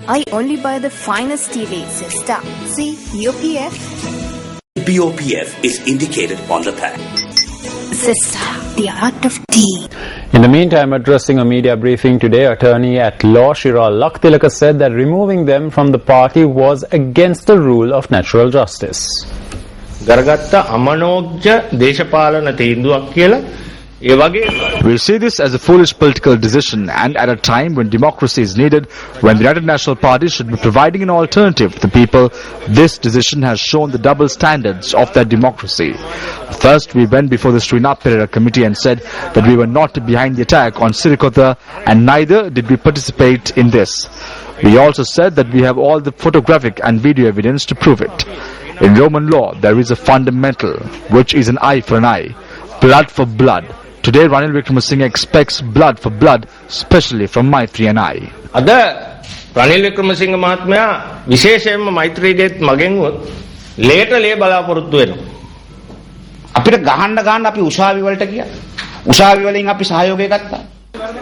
I only buy the finest tea leaves, sister. See, BOPF. BOPF is indicated on the pack. Sister, the art of tea. In the meantime, addressing a media briefing today, attorney at law Shira Laktilaka said that removing them from the party was against the rule of natural justice. Garagatta amanogya deshapalana teenduවක් කියලා We see this as a foolish political decision, and at a time when democracy is needed, when the United National Party should be providing an alternative to the people, this decision has shown the double standards of that democracy. First, we went before the Srinath Perera committee and said that we were not behind the attack on Sirikota, and neither did we participate in this. We also said that we have all the photographic and video evidence to prove it. In Roman law, there is a fundamental, which is an eye for an eye, blood for blood. Today, Ranil Wickremesinghe expects blood for blood, especially from Maitri and I. අද රනිල් වික්‍රමසිංහ මහත්මයා විශේෂයෙන්ම මෛත්‍රීගේත් මගෙන් ලේට ලේ බලාපොරොත්තු වෙනවා. අපිට ගහන්න අපි උසාවි වලට ගියා. උසාවි වලින් අපි සහයෝගය ගත්තා.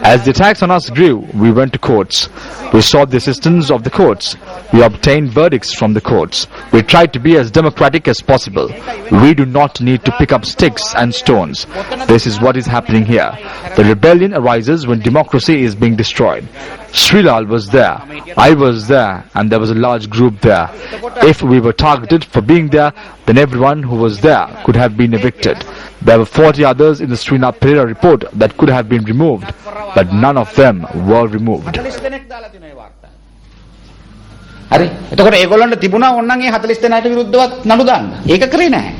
As the attacks on us grew, we went to courts. We sought the assistance of the courts. We obtained verdicts from the courts. We tried to be as democratic as possible. We do not need to pick up sticks and stones. This is what is happening here. The rebellion arises when democracy is being destroyed. Srilal was there, I was there, and there was a large group there. If we were targeted for being there, then everyone who was there could have been evicted. There were 40 others in the Srinath Perera report that could have been removed, but none of them were removed. හරි. එතකොට ඒගොල්ලන්ට තිබුණා ඕනනම් ඒ 40 දෙනාට විරුද්ධව නඩු දාන්න. ඒක කරේ නැහැ.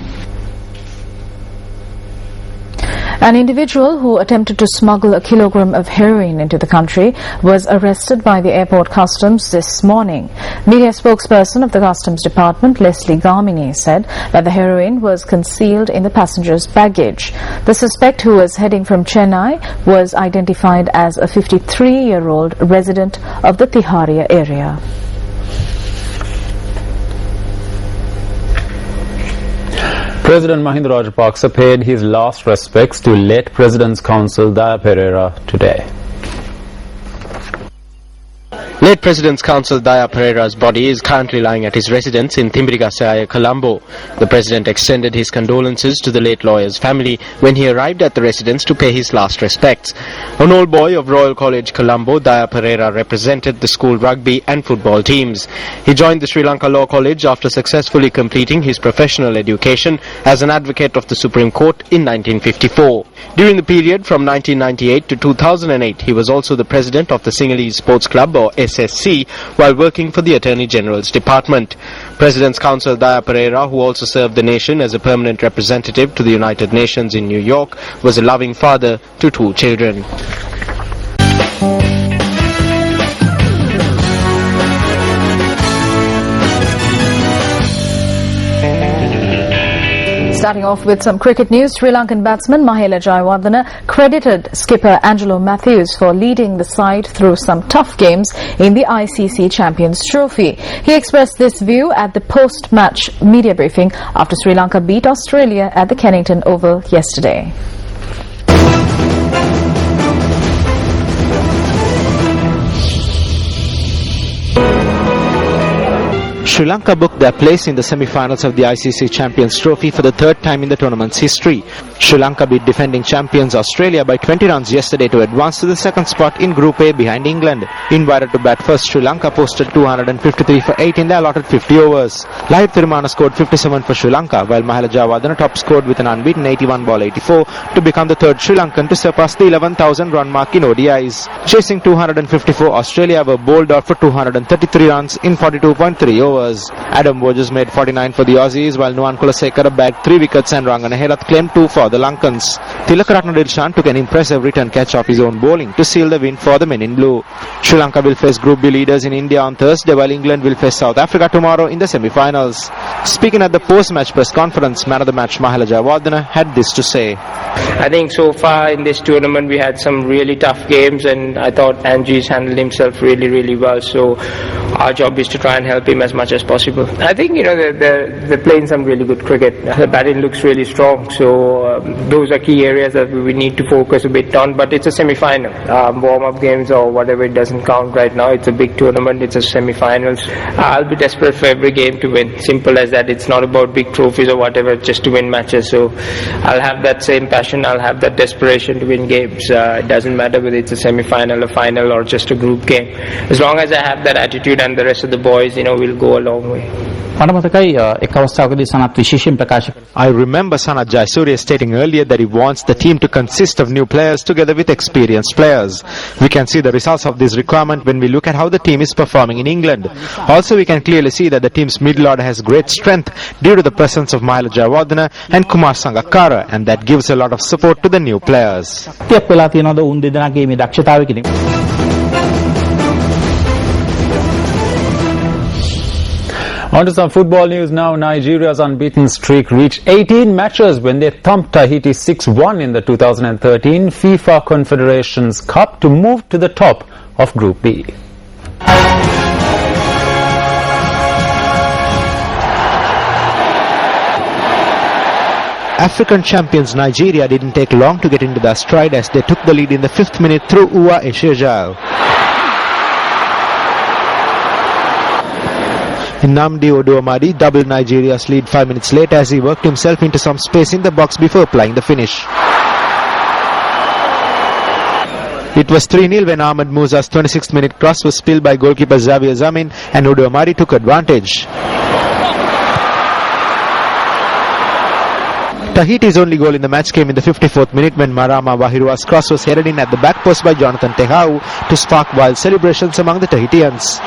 An individual who attempted to smuggle a kilogram of heroin into the country was arrested by the airport customs this morning. Media spokesperson of the customs department, Leslie Garmini, said that the heroin was concealed in the passenger's baggage. The suspect, who was heading from Chennai, was identified as a 53-year-old resident of the Tiharia area. President Mahinda Rajapaksa paid his last respects to late President's Counsel Daya Perera today. Late President's Counsel Daya Perera's body is currently lying at his residence in Thimbirigasaya, Colombo. The President extended his condolences to the late lawyer's family when he arrived at the residence to pay his last respects. An old boy of Royal College, Colombo, Daya Perera represented the school rugby and football teams. He joined the Sri Lanka Law College after successfully completing his professional education as an advocate of the Supreme Court in 1954. During the period from 1998 to 2008, he was also the president of the Sinhalese Sports Club, or SSC, while working for the Attorney General's Department. President's Counsel Daya Perera, who also served the nation as a permanent representative to the United Nations in New York, was a loving father to 2 children. Starting off with some cricket news, Sri Lankan batsman Mahela Jayawardene credited skipper Angelo Matthews for leading the side through some tough games in the ICC Champions Trophy. He expressed this view at the post-match media briefing after Sri Lanka beat Australia at the Kennington Oval yesterday. Sri Lanka booked their place in the semi-finals of the ICC Champions Trophy for the 3rd time in the tournament's history. Sri Lanka beat defending champions Australia by 20 runs yesterday to advance to the 2nd spot in Group A behind England. Invited to bat first, Sri Lanka posted 253 for 8 in the allotted 50 overs. Lahith Thirimanne scored 57 for Sri Lanka, while Mahela Jayawardene top scored with an unbeaten 81 ball 84 to become the 3rd Sri Lankan to surpass the 11,000 run mark in ODIs. Chasing 254, Australia were bowled out for 233 runs in 42.3 overs. Adam Wojers made 49 for the Aussies, while Nuwan Kulasekara bagged 3 wickets and Rangana Herath claimed 2 for the Lankans. Tilakaratne Dilshan took an impressive return catch off his own bowling to seal the win for the men in blue. Sri Lanka will face Group B leaders in India on Thursday, while England will face South Africa tomorrow in the semi-finals. Speaking at the post-match press conference, man of the match Mahela Jayawardene had this to say. I think so far in this tournament we had some really tough games, and I thought Angie's handled himself really well, so our job is to try and help him as much as possible. I think they're playing some really good cricket. The batting looks really strong, so those are key areas that we need to focus a bit on. But it's a semi-final. Warm-up games or whatever, it doesn't count right now. It's a big tournament. It's a semi-finals. I'll be desperate for every game to win. Simple as that. It's not about big trophies or whatever, just to win matches. So I'll have that same passion. I'll have that desperation to win games. It doesn't matter whether it's a semi-final, a final, or just a group game. As long as I have that attitude, and the rest of the boys, we'll go a long way. I remember Sanath Jayasuriya stating earlier that he wants the team to consist of new players together with experienced players. We can see the results of this requirement when we look at how the team is performing in England. Also, we can clearly see that the team's middle order has great strength due to the presence of Mahela Jayawardena and Kumar Sangakkara, and that gives a lot of support to the new players. On to some football news now. Nigeria's unbeaten streak reached 18 matches when they thumped Tahiti 6-1 in the 2013 FIFA Confederations Cup to move to the top of Group B. African champions Nigeria didn't take long to get into their stride as they took the lead in the 5th minute through Uwa Eshejal. Nnamdi Oduamadi doubled Nigeria's lead 5 minutes later as he worked himself into some space in the box before applying the finish. It was 3-0 when Ahmed Musa's 26th minute cross was spilled by goalkeeper Xavier Zamin, and Oduamadi took advantage. Tahiti's only goal in the match came in the 54th minute when Marama Wahirua's cross was headed in at the back post by Jonathan Tehau to spark wild celebrations among the Tahitians.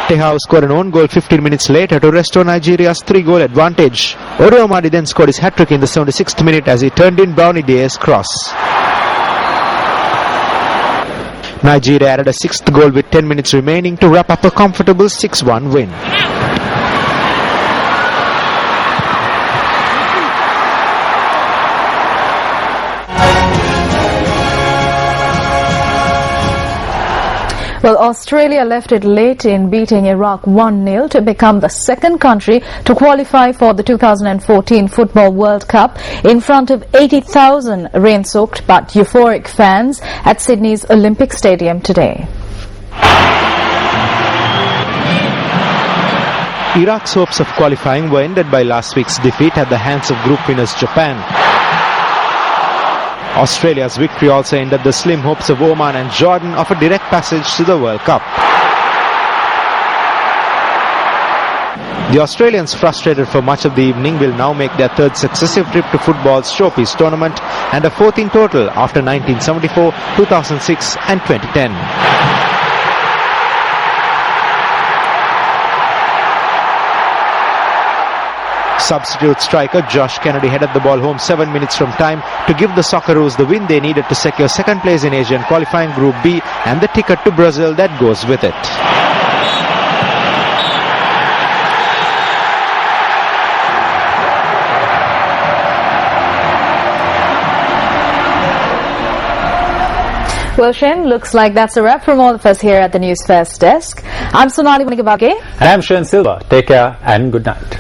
Tehau scored an own goal 15 minutes later to restore Nigeria's 3-goal advantage. Oduamadi then scored his hat-trick in the 76th minute as he turned in Brownie Diaz's cross. Nigeria added a 6th goal with 10 minutes remaining to wrap up a comfortable 6-1 win. Well, Australia left it late in beating Iraq 1-0 to become the second country to qualify for the 2014 Football World Cup in front of 80,000 rain-soaked but euphoric fans at Sydney's Olympic Stadium today. Iraq's hopes of qualifying were ended by last week's defeat at the hands of group winners Japan. Australia's victory also ended the slim hopes of Oman and Jordan of a direct passage to the World Cup. The Australians, frustrated for much of the evening, will now make their third successive trip to football's showpiece tournament and a fourth in total after 1974, 2006 and 2010. Substitute striker Josh Kennedy headed the ball home 7 minutes from time to give the Socceroos the win they needed to secure second place in Asian qualifying Group B and the ticket to Brazil that goes with it. Well, Shane, looks like that's a wrap from all of us here at the News First desk. I'm Sonali Munigabake. And I'm Shane Silva. Take care and good night.